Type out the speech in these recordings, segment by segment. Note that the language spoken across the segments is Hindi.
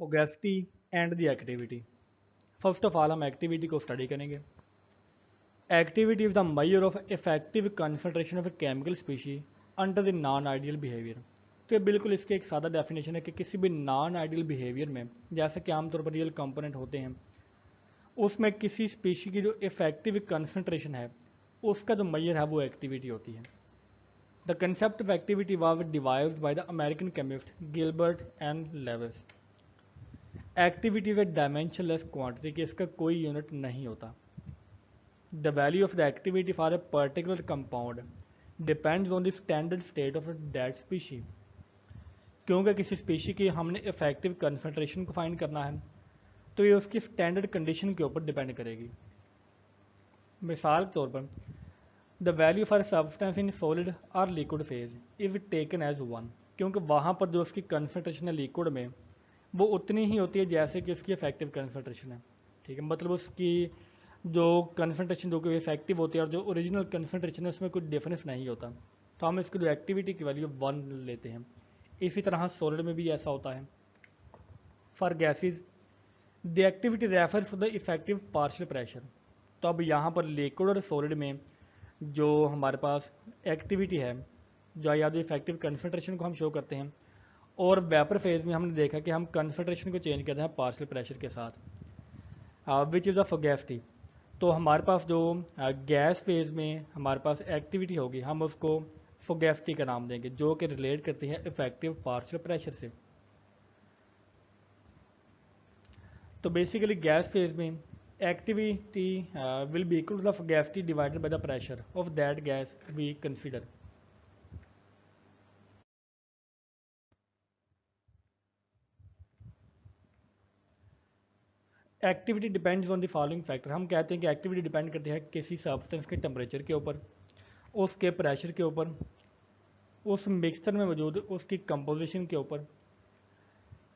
फोगेसिटी and the activity. First of all हम एक्टिविटी को स्टडी करेंगे। Activity is the measure of effective concentration of a chemical species under the non ideal behaviour. तो ये बिल्कुल इसके एक सादा डेफिनेशन है कि किसी भी नॉन आइडियल बिहेवियर में, जैसे कि आमतौर पर रियल कंपोनेंट होते हैं, उसमें किसी स्पीशी की जो इफेक्टिव कंसंट्रेशन है उसका जो मेजर है वो एक्टिविटी होती है। The concept of activity was devised by the American chemist Gilbert and Lewis. Activity is a dimensionless quantity कि इसका कोई यूनिट नहीं होता। The value of the activity for a particular compound depends on the standard state of that species. क्योंकि किसी स्पीशी की हमने इफेक्टिव कंसंट्रेशन को फाइंड करना है तो ये उसकी स्टैंडर्ड कंडीशन के ऊपर डिपेंड करेगी। मिसाल के तौर पर the value for substance in solid और liquid phase is taken as one, क्योंकि वहाँ पर जो उसकी कंसंट्रेशन है लिक्विड में वो उतनी ही होती है जैसे कि उसकी इफेक्टिव कंसंट्रेशन है। ठीक है, मतलब उसकी जो कंसंट्रेशन जो कि इफेक्टिव होती है और जो ओरिजिनल कंसंट्रेशन है उसमें कोई डिफरेंस नहीं होता। तो हम इसकी जो एक्टिविटी की वैल्यू वन लेते हैं। इसी तरह सॉलिड में भी ऐसा होता है। For gases the activity refers to the effective partial pressure. तो अब यहाँ पर लिक्विड और सॉलिड में जो हमारे पास एक्टिविटी है, जो या जो इफेक्टिव कंसंट्रेशन को हम शो करते हैं, और वेपर फेज में हमने देखा कि हम कंसंट्रेशन को चेंज करते हैं पार्शियल प्रेशर के साथ, विच इज़ अ फोगेसिटी। तो हमारे पास जो गैस फेज में हमारे पास एक्टिविटी होगी हम उसको फोगेसिटी का नाम देंगे, जो कि रिलेट करती है इफेक्टिव पार्शियल प्रेशर से। तो बेसिकली गैस फेज में activity will be equal to the fugacity divided by the pressure of that gas we consider. Activity depends on the following factor. हम कहते हैं कि एक्टिविटी डिपेंड करती है किसी सब्सटेंस के टेम्परेचर के ऊपर, उसके प्रेशर के ऊपर, उस मिक्सचर में मौजूद उसकी कंपोजिशन के ऊपर।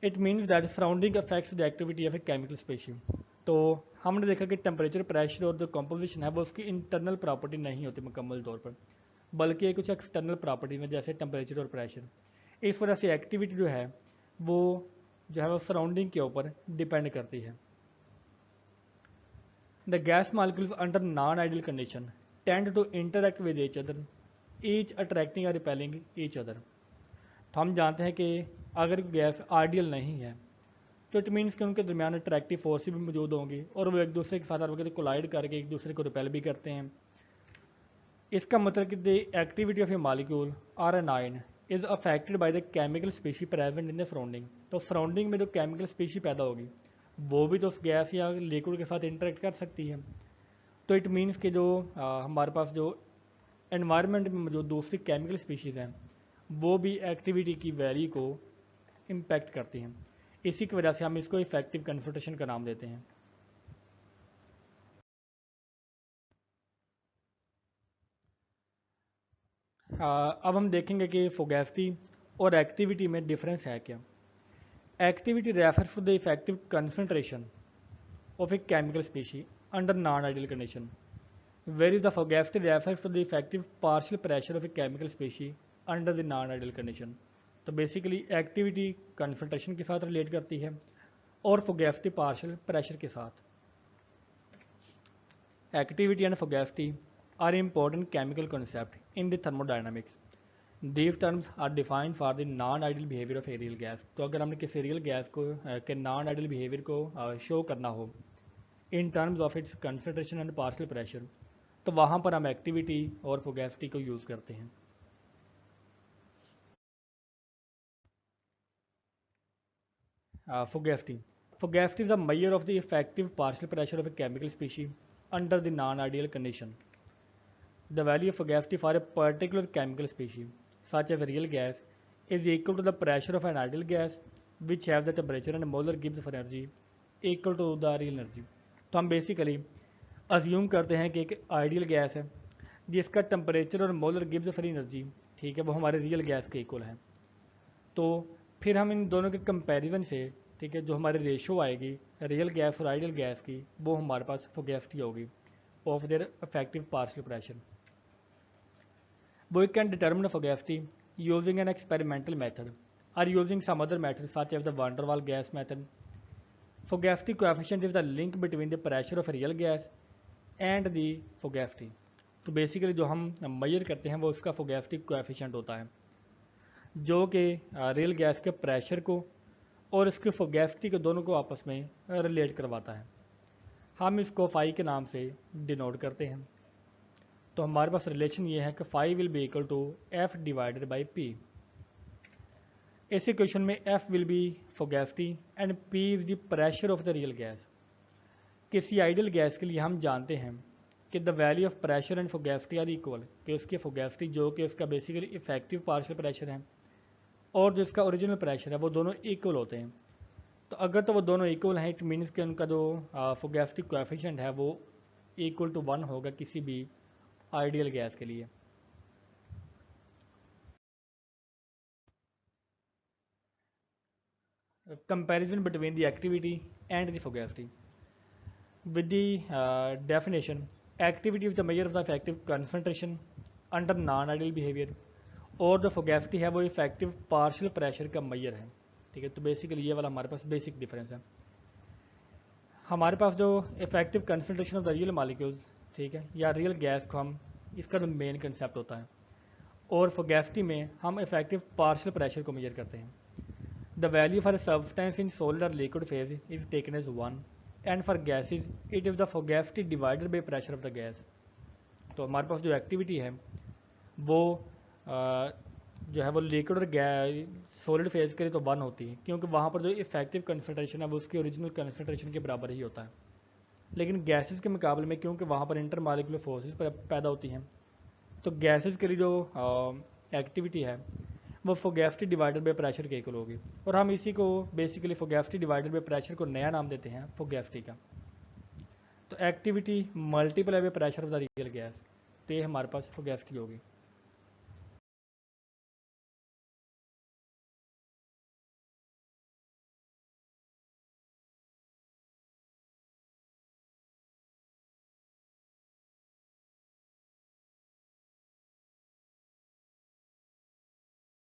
It means that surrounding affects the activity of a chemical species. तो हमने देखा कि टेम्परेचर, प्रेशर और जो कंपोजिशन है वो उसकी इंटरनल प्रॉपर्टी नहीं होती मुकम्मल तौर पर, बल्कि ये कुछ एक्सटर्नल प्रॉपर्टी में, जैसे टेम्परेचर और प्रेशर। इस वजह से एक्टिविटी जो है वो सराउंडिंग के ऊपर डिपेंड करती है। The gas molecules under non-ideal condition tend to interact with each other, each attracting or repelling each other। तो हम जानते हैं कि अगर गैस आइडियल नहीं है तो इट मीन्स कि उनके दरमियान अट्रैक्टिव फोर्स भी मौजूद होंगी और वो एक दूसरे के साथ वगैरह कोलाइड करके एक दूसरे को रिपेल भी करते हैं। इसका मतलब कि the activity of a molecule और an ion is affected by the chemical species present in the surrounding. तो सराउंडिंग में जो केमिकल स्पीशी पैदा होगी वो भी तो उस गैस या लिक्विड के साथ इंटरेक्ट कर सकती है। तो इट मीन्स कि जो हमारे पास जो एनवायरनमेंट में जो दूसरी केमिकल स्पीशीज़ हैं वो भी एक्टिविटी की वैल्यू को इम्पेक्ट करती हैं। इसी की वजह से हम इसको इफेक्टिव कंसंट्रेशन का नाम देते हैं। अब हम देखेंगे कि फोगेसिटी और एक्टिविटी में डिफरेंस है क्या। Activity refers to the effective concentration of a chemical species under non ideal condition, whereas the fogasty refers to the effective partial pressure of a chemical species under the non-ideal condition। तो बेसिकली एक्टिविटी कंसंट्रेशन के साथ रिलेट करती है और फोगेसिटी पार्शियल प्रेशर के साथ। Activity and fugacity are important chemical concept in the thermodynamics. These terms are defined for the non ideal behaviour of a real gas. तो अगर हमने किसी रियल गैस को के नॉन आइडियल बिहेवियर को शो करना हो in terms of its concentration and partial pressure, तो वहाँ पर हम एक्टिविटी और फोगेसिटी को यूज़ करते हैं। Fogasti. Fogasti is a measure of the effective partial pressure of a chemical species under the non-ideal condition. The value of Fogasti for a particular chemical species, such as a real gas, is equal to the pressure of an ideal gas, which has the temperature and molar Gibbs of energy equal to the real energy। तो हम बेसिकली अज्यूम करते हैं कि एक आइडियल गैस है जिसका टेम्परेचर और मोलर गिब्स ऑफ एनर्जी, ठीक है, वो हमारे रियल गैस के इक्वल है। तो फिर हम इन दोनों के कंपैरिजन से, ठीक है, जो हमारी रेशो आएगी रियल गैस और आइडियल गैस की, वो हमारे पास फोगेसिटी होगी of their effective partial pressure. We can determine fogacity using an experimental method are using some other methods such as the van der Waals gas method. Fogacity coefficient is the link between the pressure of a real gas and the fogacity. तो बेसिकली जो हम मेजर करते हैं वो उसका फोगैस्टी कोएफिशिएंट होता है जो कि रियल गैस के प्रेशर को और इसके फोगैस्टी को दोनों को आपस में रिलेट करवाता है। हम इसको फाई के नाम से डिनोट करते हैं। तो हमारे पास रिलेशन ये है कि phi will be equal to f divided by p. इस इक्वेशन में f will be fugacity and p is the pressure of the real gas. किसी आइडियल गैस के लिए हम जानते हैं कि the value of pressure and fugacity are equal, कि उसकी फोगैस्टी जो कि उसका बेसिकली इफेक्टिव पार्शियल प्रेशर है और जो इसका ओरिजिनल प्रेशर है वो दोनों इक्वल होते हैं। तो अगर तो वो दोनों इक्वल हैं इट मीन्स कि उनका जो फोगैस्टी कोएफिशिएंट है वो इक्वल टू 1 होगा किसी भी आइडियल गैस के लिए। Comparison between the activity and the fogacity. With the definition, activity is the measure of the effective concentration under non-ideal behavior और जो fogacity है वो इफेक्टिव पार्शियल प्रेशर का मेजर है। ठीक है, तो बेसिकली ये वाला हमारे पास बेसिक डिफरेंस है। हमारे पास जो effective concentration of the real molecules, ठीक है, या रियल गैस को हम इसका जो मेन कंसेप्ट होता है, और fogacity में हम इफेक्टिव पार्शियल प्रेशर को मेजर करते हैं। The value for a substance in solid or liquid phase is taken as 1 and for gases it is the fogacity divided by pressure of the gas. तो हमारे पास जो एक्टिविटी है वो जो है वो लिक्विड और सॉलिड फेज के लिए तो 1 होती है क्योंकि वहाँ पर जो इफेक्टिव कंसनट्रेशन है वो उसकी ओरिजिनल कंसनट्रेशन के बराबर ही होता है। लेकिन गैसेस के मुकाबले में क्योंकि वहाँ पर इंटरमॉलिक्यूलर फोर्सेस पैदा होती हैं तो गैसेस के लिए जो एक्टिविटी है वो फोगैस्टी डिवाइडेड बाय प्रेशर के इक्वल होगी और हम इसी को बेसिकली फोगैस्टी डिवाइडेड बाय प्रेशर को नया नाम देते हैं फोगैस्टी का। तो एक्टिविटी मल्टीपल है by pressure of the real gas, तो ये हमारे पास फोगैस्टी होगी।